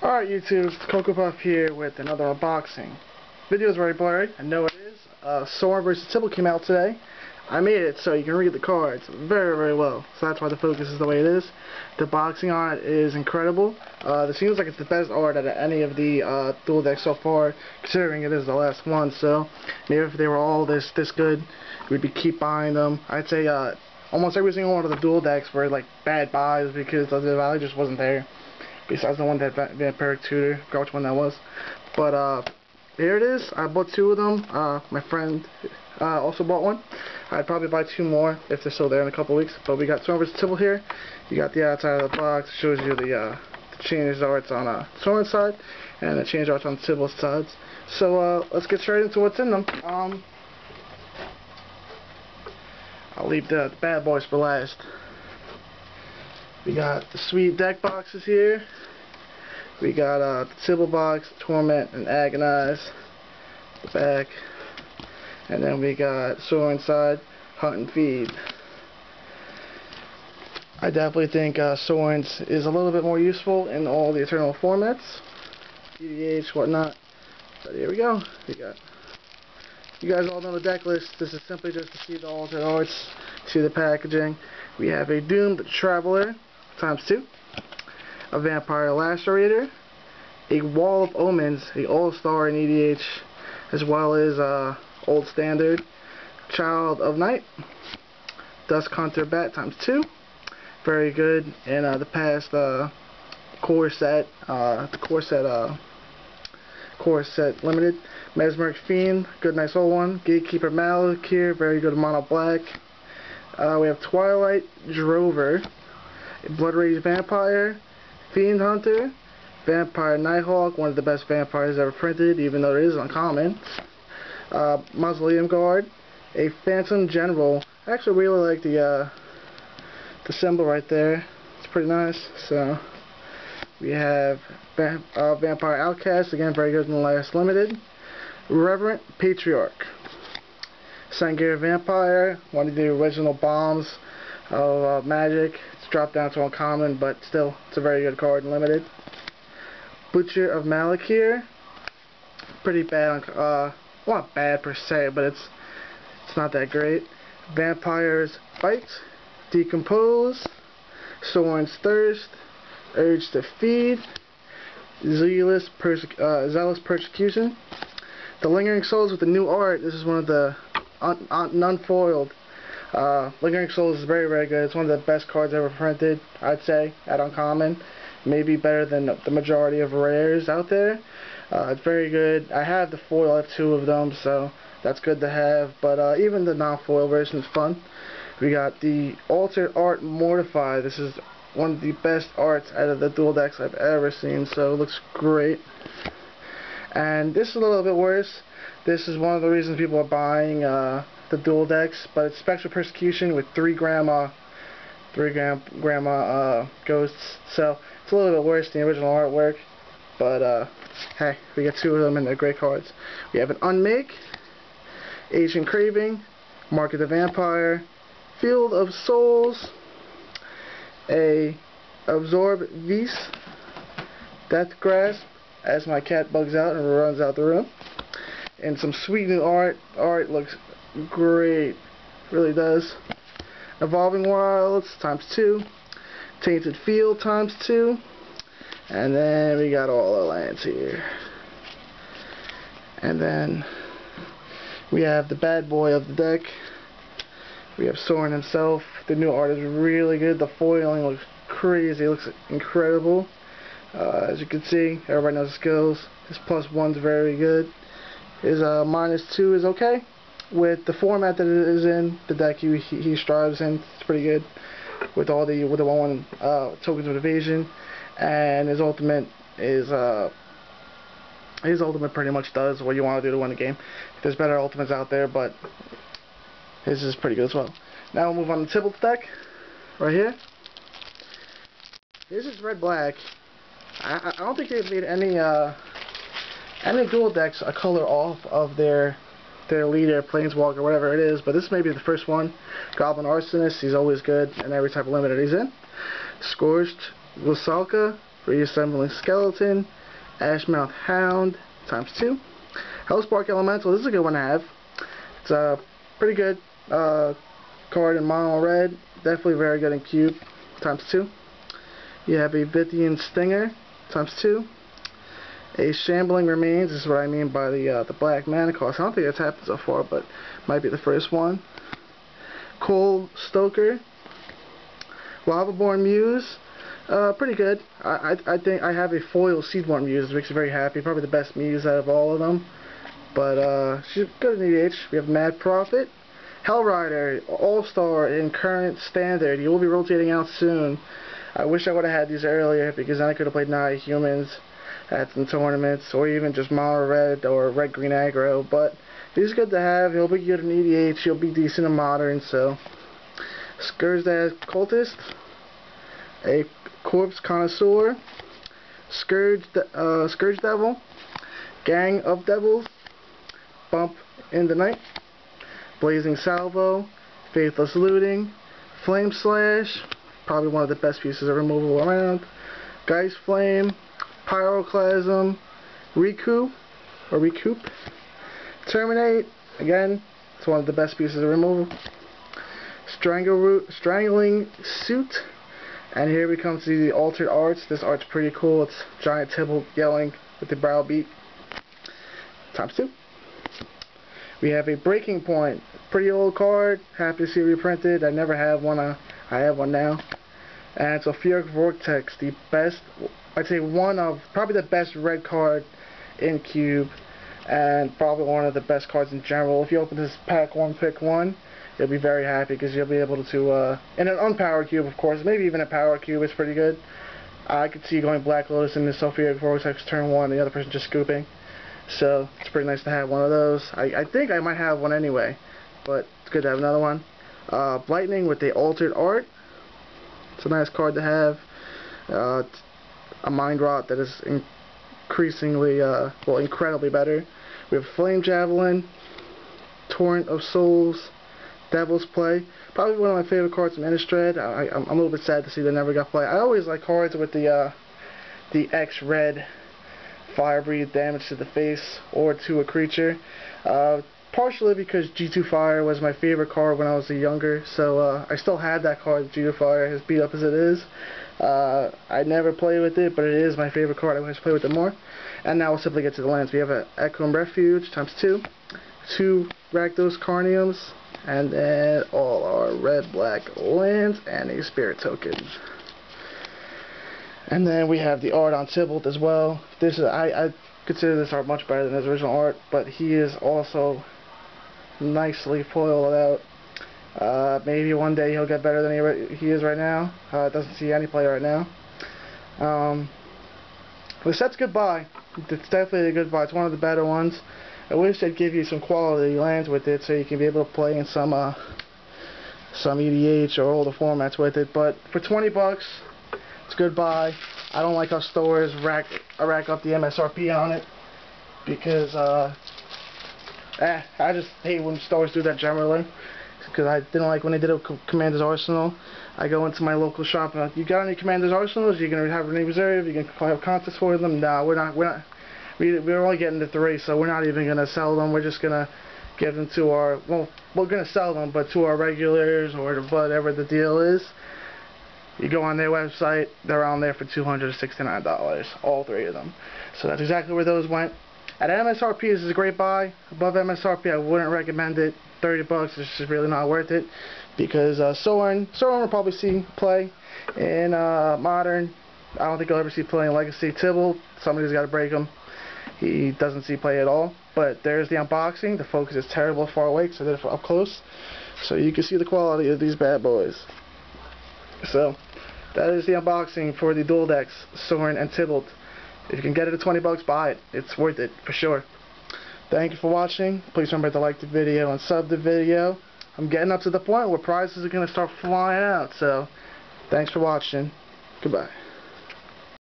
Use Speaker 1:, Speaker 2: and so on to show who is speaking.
Speaker 1: Alright YouTube, Cocoa Puff here with another unboxing. Video is very blurry, I know it is. Sorin vs. Tibalt came out today. I made it so you can read the cards very, very well. So that's why the focus is the way it is. The boxing art is incredible. This seems like it's the best art out of any of the dual decks so far, considering it is the last one. So maybe if they were all this good, we'd keep buying them. I'd say almost every single one of the dual decks were like bad buys because the value just wasn't there. Besides the one that Vampiric Tutor, I forgot which one that was. But here it is. I bought two of them. My friend also bought one. I'd probably buy two more if they're still there in a couple weeks. But we got Sorin vs. Tibalt here. You got the outside of the box. It shows you the change arts on Sorin's side and the change arts on Tibalt's sides. So let's get straight into what's in them. I'll leave the bad boys for last. We got the sweet deck boxes here. We got the Tibalt box, Torment and Agonize, the back, and then we got Sorin side, Hunt and Feed. I definitely think Sorin's is a little bit more useful in all the Eternal formats, EDH, whatnot. But here we go. You guys all know the deck list. This is simply just to see the alternate arts, see the packaging. We have a Doomed Traveler ×2, a Vampire Lacerator, a Wall of Omens, a All-Star in EDH, as well as Old Standard, Child of Night, Dusk Hunter Bat ×2, very good in the past core set, core set limited, Mesmeric Fiend, good nice old one, Gatekeeper Malakir, very good mono black. We have Twilight Drover, Blood Rage Vampire, Fiend Hunter, Vampire Nighthawk, one of the best vampires ever printed, even though it is uncommon. Mausoleum Guard, a Phantom General. I actually really like the symbol right there. It's pretty nice. So we have Vampire Outcast, again very good in the last limited. Reverent Patriarch, Sangir Vampire, one of the original bombs of Magic. It's dropped down to uncommon, but still, it's a very good card and limited. Butcher of Malakir, pretty bad. Well, not bad per se, but it's not that great. Vampire's Bite, Decompose, Sorin's Thirst, Urge to Feed, Zealous Persecution. The Lingering Souls with the new art. This is one of the unfoiled. Lingering Souls is very, very good. It's one of the best cards ever printed, I'd say, at uncommon. Maybe better than the majority of rares out there. It's very good. I have the foil. I have two of them, so that's good to have. But even the non-foil version is fun. We got the Altered Art Mortify. This is one of the best arts out of the dual decks I've ever seen, so it looks great. And this is a little bit worse. This is one of the reasons people are buying the dual decks, but it's Spectral Persecution with 3 grandma ghosts, so it's a little bit worse than the original artwork, but hey, we got two of them and they're great cards. We have an Unmake, Ancient Craving, Mark of the Vampire, Field of Souls, a Absorb Vis, Death Grasp, as my cat bugs out and runs out the room, and some sweet new art. Art looks great, really does. Evolving Wilds ×2, Tainted Field ×2, and then we got all the lands here. And then we have the bad boy of the deck. We have Sorin himself. The new art is really good. The foiling looks crazy. It looks incredible. As you can see, everybody knows the skills. His +1's very good. His -2 is okay. With the format that it is in, the deck he strives in, it's pretty good. With all the 1/1 tokens of evasion, and his ultimate is pretty much does what you want to do to win the game. There's better ultimates out there, but his is pretty good as well. Now we'll move on to Tibalt's deck, right here. Here's his red-black. I don't think they've made any dual decks a color off of their leader, Planeswalker, whatever it is, but this may be the first one. Goblin Arsonist, he's always good in every type of limit that he's in. Scorched Lusalka, Reassembling Skeleton, Ashmouth Hound ×2, Hellspark Elemental. This is a good one to have. It's a pretty good card in mono red. Definitely very good in cube ×2. You have a Vithian Stinger ×2. A Shambling Remains. This is what I mean by the black mana cost. I don't think that's happened so far, but might be the first one. Coal Stoker. Lavaborn Muse. Pretty good. I think I have a foil Seedborn Muse, which makes me very happy. Probably the best Muse out of all of them. But she's good in EDH. We have Mad Prophet. Hellrider, All-Star in current standard. He will be rotating out soon. I wish I would have had these earlier, because then I could have played Nigh Humans at some tournaments, or even just mono red or red green aggro. But he's good to have. He'll be good in EDH. He'll be decent in modern. So Scourge's Cultist, a Corpse Connoisseur, Scourge Devil, Gang of Devils, Bump in the Night, Blazing Salvo, Faithless Looting, Flame Slash, probably one of the best pieces of removal around, Geist Flame, Pyroclasm, Recoup, Terminate, again, it's one of the best pieces of removal, Strangling Suit, and here we come to the Altered Arts. This art's pretty cool. It's Giant Tibalt yelling with the browbeat ×2. We have a Breaking Point, pretty old card, happy to see it reprinted. I never had one, I have one now. And it's a Sulfuric Vortex, the best, I'd say one of, probably the best red card in Cube, and probably one of the best cards in general. If you open this pack 1, pick 1, you'll be very happy, because you'll be able to, in an unpowered cube of course, maybe even a power cube is pretty good. I could see you going Black Lotus in the Sulfuric Vortex turn 1, and the other person just scooping. So it's pretty nice to have one of those. I think I might have one anyway, but it's good to have another one. Lightning with the Altered Art. It's a nice card to have. A Mind Rot that is increasingly, well, incredibly better. We have Flame Javelin, Torrent of Souls, Devil's Play. Probably one of my favorite cards from Innistrad. I'm a little bit sad to see they never got played. I always like cards with the X-Red Fire Breathe damage to the face or to a creature. Partially because G2 Fire was my favorite card when I was younger, so I still had that card, G2 Fire, as beat up as it is. I never play with it, but it is my favorite card. I wish to play with it more. And now we'll simply get to the lands. We have an Echoing Refuge ×2, 2 Rakdos Carniums, and then all our red-black lands and a Spirit Token. And then we have the art on Tibalt as well. This is, I consider this art much better than his original art, but he is also nicely foiled out. Maybe one day he'll get better than he is right now. Doesn't see any play right now. The set's goodbye. It's definitely a goodbye. It's one of the better ones. I wish they'd give you some quality lands with it, so you can be able to play in some EDH or older formats with it. But for 20 bucks, it's goodbye. I don't like how stores rack up the MSRP on it, because I just hate when stores do that generally, because I didn't like when they did it with Commander's Arsenal. I go into my local shop and I'm like, you got any Commander's Arsenals? You're gonna have any reserve? You can have contests for them? No, we're not. We're only getting to 3, so we're not even gonna sell them. We're just gonna give them to our, well, we're gonna sell them, but to our regulars or whatever the deal is. You go on their website, they're on there for $269, all 3 of them. So that's exactly where those went. At MSRP, this is a great buy. Above MSRP, I wouldn't recommend it. 30 bucks is just really not worth it, because Sorin will probably see play in Modern. I don't think I'll ever see play in Legacy. Tibalt, somebody's got to break him. He doesn't see play at all. But there's the unboxing. The focus is terrible far away, because I did it up close. So you can see the quality of these bad boys. So that is the unboxing for the dual decks, Sorin and Tibalt. If you can get it at 20 bucks, buy it. It's worth it for sure. Thank you for watching. Please remember to like the video and sub the video. I'm getting up to the point where prizes are going to start flying out. So thanks for watching. Goodbye.